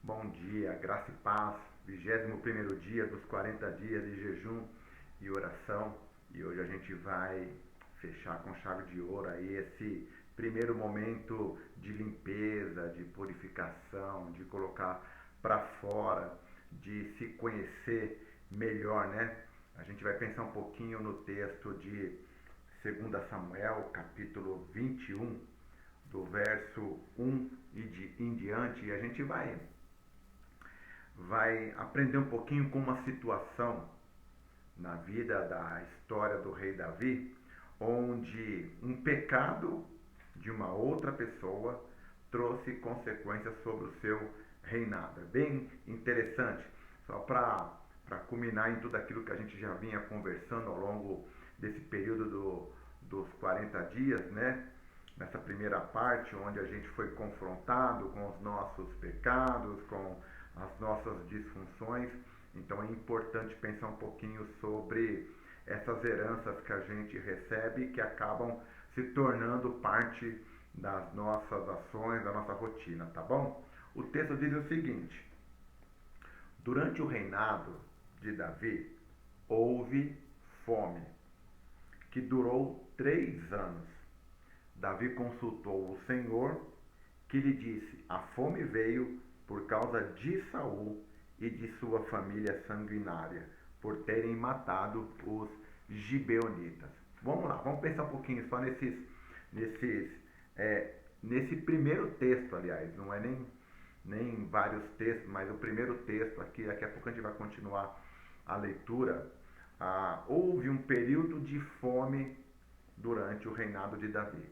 Bom dia, graça e paz, 21º dia dos 40 dias de jejum e oração. E hoje a gente vai fechar com chave de ouro aí esse primeiro momento de limpeza, de purificação, de colocar para fora, de se conhecer melhor, né? A gente vai pensar um pouquinho no texto de 2 Samuel, capítulo 21, do verso 1 em diante, e a gente vai aprender um pouquinho com uma situação na vida da história do rei Davi, onde um pecado de uma outra pessoa trouxe consequências sobre o seu reinado. É bem interessante, só para culminar em tudo aquilo que a gente já vinha conversando ao longo desse período dos 40 dias, né? Nessa primeira parte, onde a gente foi confrontado com os nossos pecados, com as nossas disfunções. Então é importante pensar um pouquinho sobre essas heranças que a gente recebe, que acabam se tornando parte das nossas ações, da nossa rotina, tá bom? O texto diz o seguinte: durante o reinado de Davi, houve fome, que durou 3 anos. Davi consultou o Senhor, que lhe disse: a fome veio por causa de Saul e de sua família sanguinária, por terem matado os gibeonitas. Vamos lá, vamos pensar um pouquinho só nesses, nesse primeiro texto, aliás, não é nem vários textos, mas o primeiro texto aqui, daqui a pouco a gente vai continuar a leitura. Houve um período de fome durante o reinado de Davi.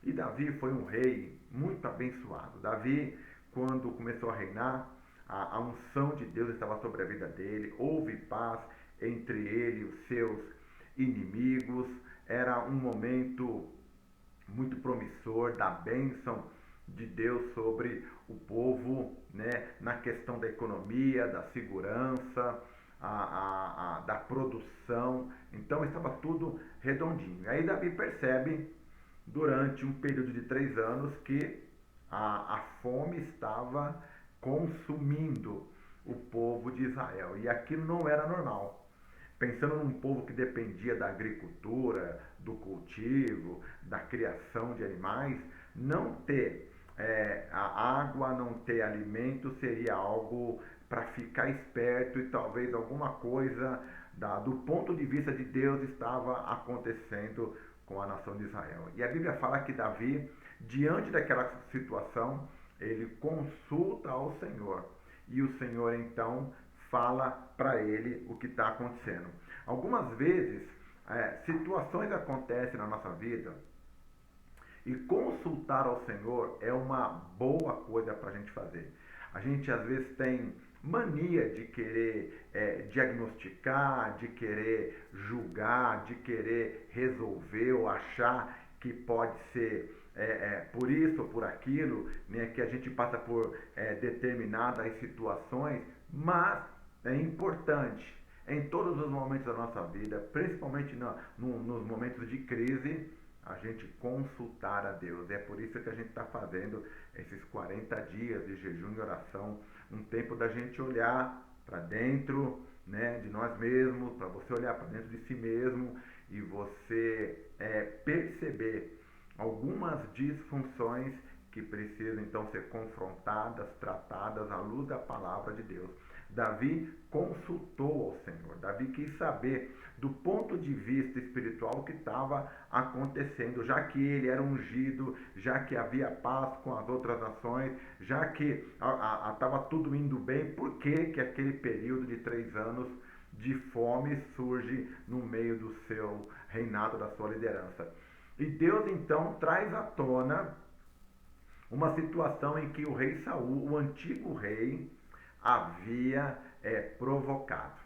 E Davi foi um rei muito abençoado. Davi, quando começou a reinar, a unção de Deus estava sobre a vida dele, houve paz entre ele e os seus inimigos, era um momento muito promissor da bênção de Deus sobre o povo, né, na questão da economia, da segurança, da produção. Então estava tudo redondinho. Aí Davi percebe, durante um período de 3 anos, que a fome estava consumindo o povo de Israel. E aquilo não era normal. Pensando num povo que dependia da agricultura, do cultivo, da criação de animais, não ter a água, não ter alimento seria algo para ficar esperto, e talvez alguma coisa do ponto de vista de Deus estava acontecendo com a nação de Israel. E a Bíblia fala que Davi, diante daquela situação, ele consulta ao Senhor. E o Senhor então fala para ele o que está acontecendo. Algumas vezes, situações acontecem na nossa vida e consultar ao Senhor é uma boa coisa para a gente fazer. A gente às vezes tem mania de querer diagnosticar, de querer julgar, de querer resolver ou achar que pode ser por isso ou por aquilo, né, que a gente passa por determinadas situações, mas é importante em todos os momentos da nossa vida, principalmente nos momentos de crise, a gente consultar a Deus. É por isso que a gente está fazendo esses 40 dias de jejum e oração, um tempo da gente olhar para dentro, né, de nós mesmos, para você olhar para dentro de si mesmo e você perceber algumas disfunções que precisam então ser confrontadas, tratadas à luz da palavra de Deus. Davi consultou ao Senhor. Davi quis saber do ponto de vista espiritual o que estava acontecendo, já que ele era ungido, já que havia paz com as outras nações, já que estava tudo indo bem. Por que aquele período de 3 anos de fome surge no meio do seu reinado, da sua liderança? E Deus então traz à tona uma situação em que o rei Saul, o antigo rei, havia provocado.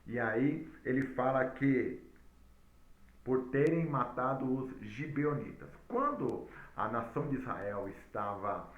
E aí ele fala que por terem matado os gibeonitas. Quando a nação de Israel estava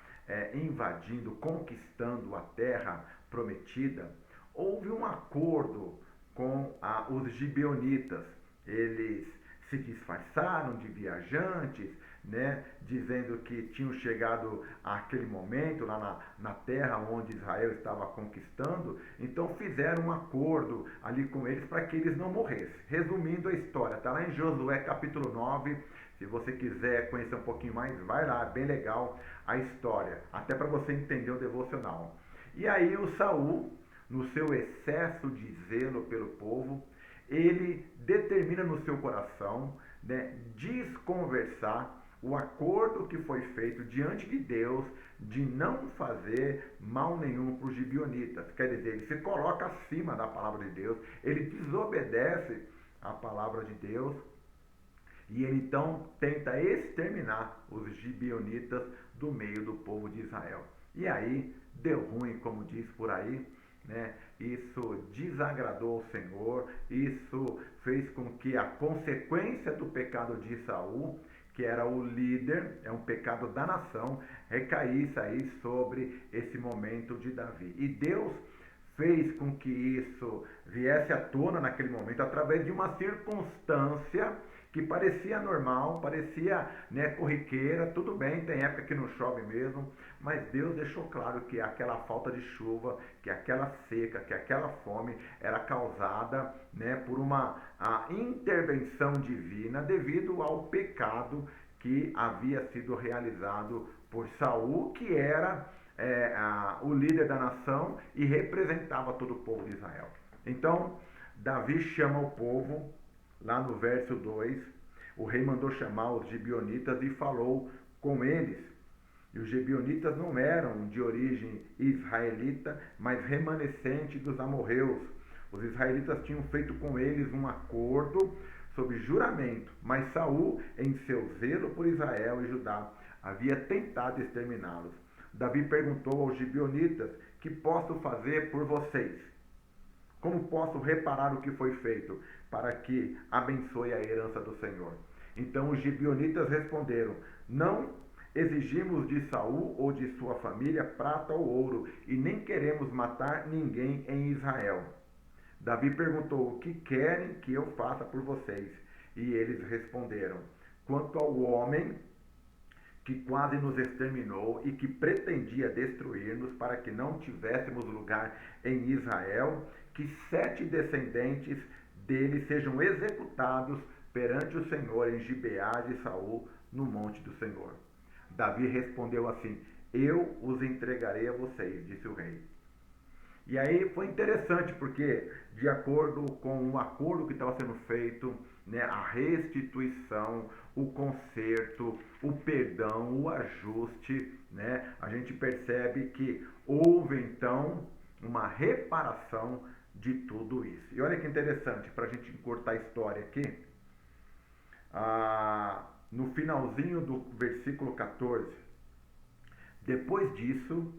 invadindo, conquistando a terra prometida, houve um acordo com os gibeonitas. Eles se disfarçaram de viajantes, né, dizendo que tinham chegado àquele momento lá na terra onde Israel estava conquistando, então fizeram um acordo ali com eles para que eles não morressem. Resumindo a história, está lá em Josué capítulo 9, se você quiser conhecer um pouquinho mais, vai lá, é bem legal a história, até para você entender o devocional. E aí o Saul, no seu excesso de zelo pelo povo, ele determina no seu coração, né, desconversar o acordo que foi feito diante de Deus de não fazer mal nenhum para os gibeonitas. Quer dizer, ele se coloca acima da palavra de Deus, ele desobedece a palavra de Deus e ele então tenta exterminar os gibeonitas do meio do povo de Israel. E aí deu ruim, como diz por aí, né? Isso desagradou o Senhor, isso fez com que a consequência do pecado de Saul, que era o líder, é um pecado da nação, recaísse aí sobre esse momento de Davi. E Deus fez com que isso viesse à tona naquele momento através de uma circunstância que parecia normal, parecia, né, corriqueira, tudo bem, tem época que não chove mesmo, mas Deus deixou claro que aquela falta de chuva, que aquela seca, que aquela fome era causada, né, por uma intervenção divina devido ao pecado que havia sido realizado por Saul, que era o líder da nação e representava todo o povo de Israel. Então, Davi chama o povo, lá no verso 2, o rei mandou chamar os gibeonitas e falou com eles. E os gibeonitas não eram de origem israelita, mas remanescente dos amorreus. Os israelitas tinham feito com eles um acordo sob juramento, mas Saul, em seu zelo por Israel e Judá, havia tentado exterminá-los. Davi perguntou aos gibeonitas: que posso fazer por vocês? Como posso reparar o que foi feito para que abençoe a herança do Senhor? Então os gibeonitas responderam: não exigimos de Saul ou de sua família prata ou ouro, e nem queremos matar ninguém em Israel. Davi perguntou: o que querem que eu faça por vocês? E eles responderam: quanto ao homem que quase nos exterminou e que pretendia destruir-nos para que não tivéssemos lugar em Israel, que 7 descendentes dele sejam executados perante o Senhor em Gibeá de Saul, no monte do Senhor. Davi respondeu assim: eu os entregarei a vocês, disse o rei. E aí foi interessante, porque de acordo com o acordo que estava sendo feito, né, a restituição, o conserto, o perdão, o ajuste, né, a gente percebe que houve então uma reparação de tudo isso. E olha que interessante, para a gente encurtar a história aqui, no finalzinho do versículo 14, depois disso,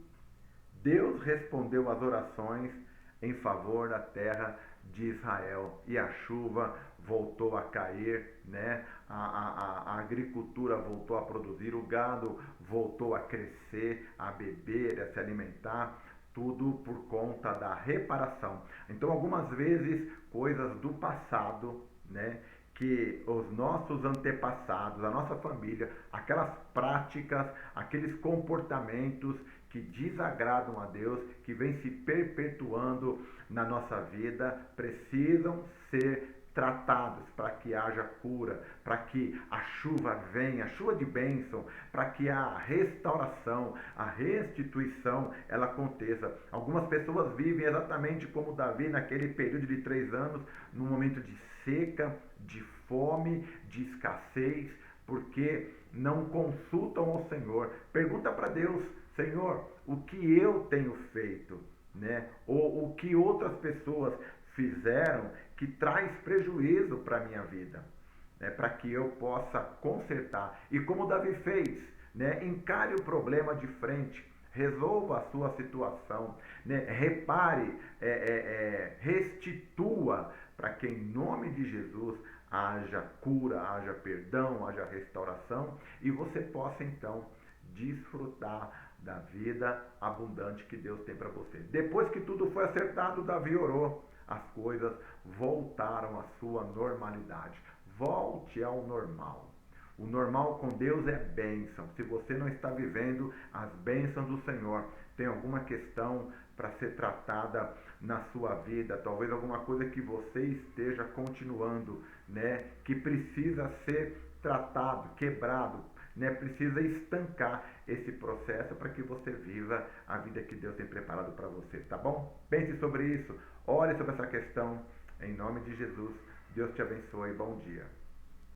Deus respondeu às orações em favor da terra de Israel e a chuva voltou a cair, né? A agricultura voltou a produzir, o gado voltou a crescer, a beber, a se alimentar, tudo por conta da reparação. Então, algumas vezes, coisas do passado, né, que os nossos antepassados, a nossa família, aquelas práticas, aqueles comportamentos que desagradam a Deus, que vem se perpetuando na nossa vida, precisam ser tratados para que haja cura, para que a chuva venha, a chuva de bênção, para que a restauração, a restituição, ela aconteça. Algumas pessoas vivem exatamente como Davi naquele período de 3 anos, num momento de seca, de fome, de escassez, porque não consultam ao Senhor. Pergunta para Deus: Senhor, o que eu tenho feito, né? Ou o que outras pessoas fizeram que traz prejuízo para a minha vida, né? Para que eu possa consertar. E como Davi fez, né? Encare o problema de frente, resolva a sua situação, né? Repare, restitua, para que em nome de Jesus haja cura, haja perdão, haja restauração e você possa então desfrutar da vida abundante que Deus tem para você. Depois que tudo foi acertado, Davi orou, as coisas voltaram à sua normalidade. Volte ao normal. O normal com Deus é bênção. Se você não está vivendo as bênçãos do Senhor, tem alguma questão para ser tratada na sua vida, talvez alguma coisa que você esteja continuando, né, que precisa ser tratado, quebrado, né, precisa estancar esse processo para que você viva a vida que Deus tem preparado para você, tá bom? Pense sobre isso, ore sobre essa questão, em nome de Jesus. Deus te abençoe, bom dia.